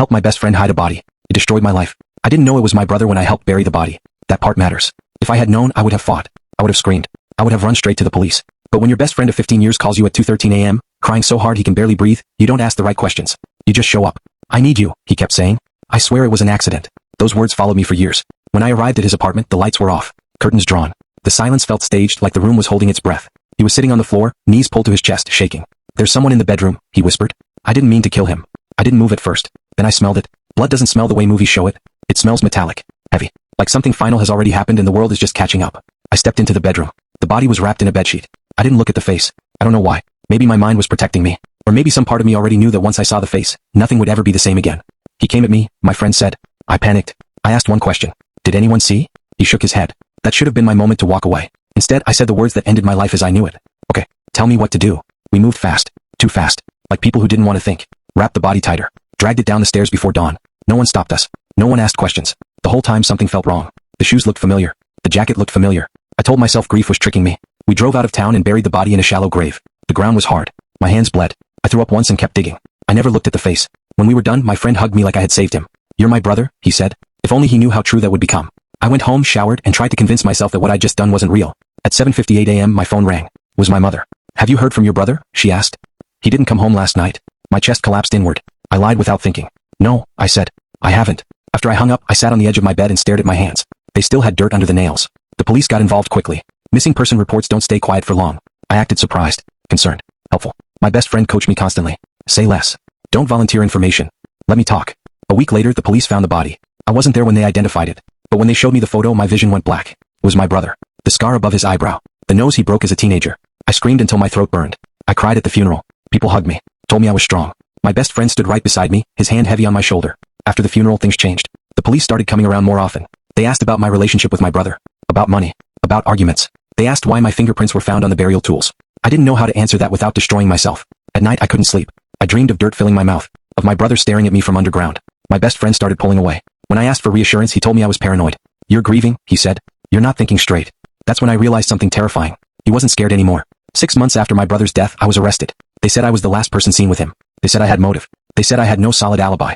helped my best friend hide a body. It destroyed my life. I didn't know it was my brother when I helped bury the body. That part matters. If I had known, I would have fought. I would have screamed. I would have run straight to the police. But when your best friend of 15 years calls you at 2:13 a.m., crying so hard he can barely breathe, you don't ask the right questions. You just show up. I need you, he kept saying. I swear it was an accident. Those words followed me for years. When I arrived at his apartment, the lights were off, curtains drawn. The silence felt staged, like the room was holding its breath. He was sitting on the floor, knees pulled to his chest, shaking. There's someone in the bedroom, he whispered. I didn't mean to kill him. I didn't move at first. Then I smelled it. Blood doesn't smell the way movies show it. It smells metallic, heavy, like something final has already happened and the world is just catching up. I stepped into the bedroom. The body was wrapped in a bedsheet. I didn't look at the face. I don't know why. Maybe my mind was protecting me. Or maybe some part of me already knew that once I saw the face, nothing would ever be the same again. He came at me, my friend said. I panicked. I asked one question. Did anyone see? He shook his head. That should have been my moment to walk away. Instead, I said the words that ended my life as I knew it. Okay, tell me what to do. We moved fast. Too fast. Like people who didn't want to think. Wrapped the body tighter. Dragged it down the stairs before dawn. No one stopped us. No one asked questions. The whole time something felt wrong. The shoes looked familiar. The jacket looked familiar. I told myself grief was tricking me. We drove out of town and buried the body in a shallow grave. The ground was hard. My hands bled. I threw up once and kept digging. I never looked at the face. When we were done, my friend hugged me like I had saved him. You're my brother, he said. If only he knew how true that would become. I went home, showered, and tried to convince myself that what I'd just done wasn't real. At 7:58 a.m. my phone rang. Was my mother. Have you heard from your brother? She asked. He didn't come home last night. My chest collapsed inward. I lied without thinking. No, I said. I haven't. After I hung up, I sat on the edge of my bed and stared at my hands. They still had dirt under the nails. The police got involved quickly. Missing person reports don't stay quiet for long. I acted surprised, concerned, helpful. My best friend coached me constantly. Say less. Don't volunteer information. Let me talk. A week later, the police found the body. I wasn't there when they identified it. But when they showed me the photo, my vision went black. It was my brother. The scar above his eyebrow. The nose he broke as a teenager. I screamed until my throat burned. I cried at the funeral. People hugged me. Told me I was strong. My best friend stood right beside me, his hand heavy on my shoulder. After the funeral, things changed. The police started coming around more often. They asked about my relationship with my brother. About money. About arguments. They asked why my fingerprints were found on the burial tools. I didn't know how to answer that without destroying myself. At night I couldn't sleep. I dreamed of dirt filling my mouth. Of my brother staring at me from underground. My best friend started pulling away. When I asked for reassurance, he told me I was paranoid. You're grieving, he said. You're not thinking straight. That's when I realized something terrifying. He wasn't scared anymore. 6 months after my brother's death, I was arrested. They said I was the last person seen with him. They said I had motive. They said I had no solid alibi.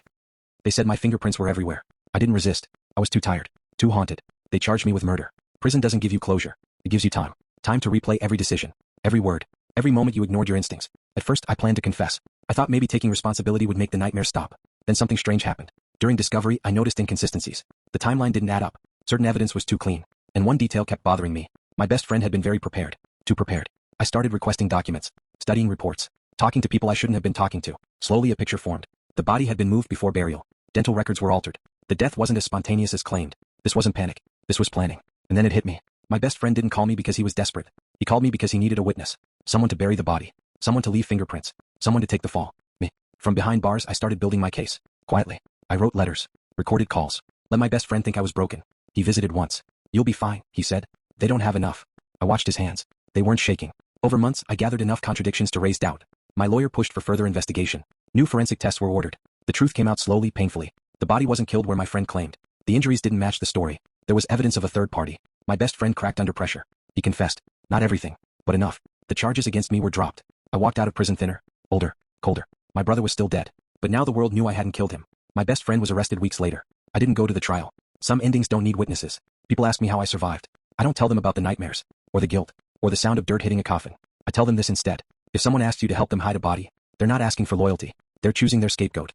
They said my fingerprints were everywhere. I didn't resist. I was too tired. Too haunted. They charged me with murder. Prison doesn't give you closure. It gives you time. Time to replay every decision. Every word. Every moment you ignored your instincts. At first, I planned to confess. I thought maybe taking responsibility would make the nightmare stop. Then something strange happened. During discovery, I noticed inconsistencies. The timeline didn't add up. Certain evidence was too clean. And one detail kept bothering me. My best friend had been very prepared. Too prepared. I started requesting documents. Studying reports. Talking to people I shouldn't have been talking to. Slowly a picture formed. The body had been moved before burial. Dental records were altered. The death wasn't as spontaneous as claimed. This wasn't panic. This was planning. And then it hit me. My best friend didn't call me because he was desperate. He called me because he needed a witness. Someone to bury the body. Someone to leave fingerprints. Someone to take the fall. Me. From behind bars, I started building my case. Quietly. I wrote letters. Recorded calls. Let my best friend think I was broken. He visited once. You'll be fine, he said. They don't have enough. I watched his hands. They weren't shaking. Over months, I gathered enough contradictions to raise doubt. My lawyer pushed for further investigation. New forensic tests were ordered. The truth came out slowly, painfully. The body wasn't killed where my friend claimed. The injuries didn't match the story. There was evidence of a third party. My best friend cracked under pressure. He confessed. Not everything, but enough. The charges against me were dropped. I walked out of prison thinner, older, colder. My brother was still dead. But now the world knew I hadn't killed him. My best friend was arrested weeks later. I didn't go to the trial. Some endings don't need witnesses. People ask me how I survived. I don't tell them about the nightmares, or the guilt, or the sound of dirt hitting a coffin. I tell them this instead. If someone asks you to help them hide a body, they're not asking for loyalty. They're choosing their scapegoat.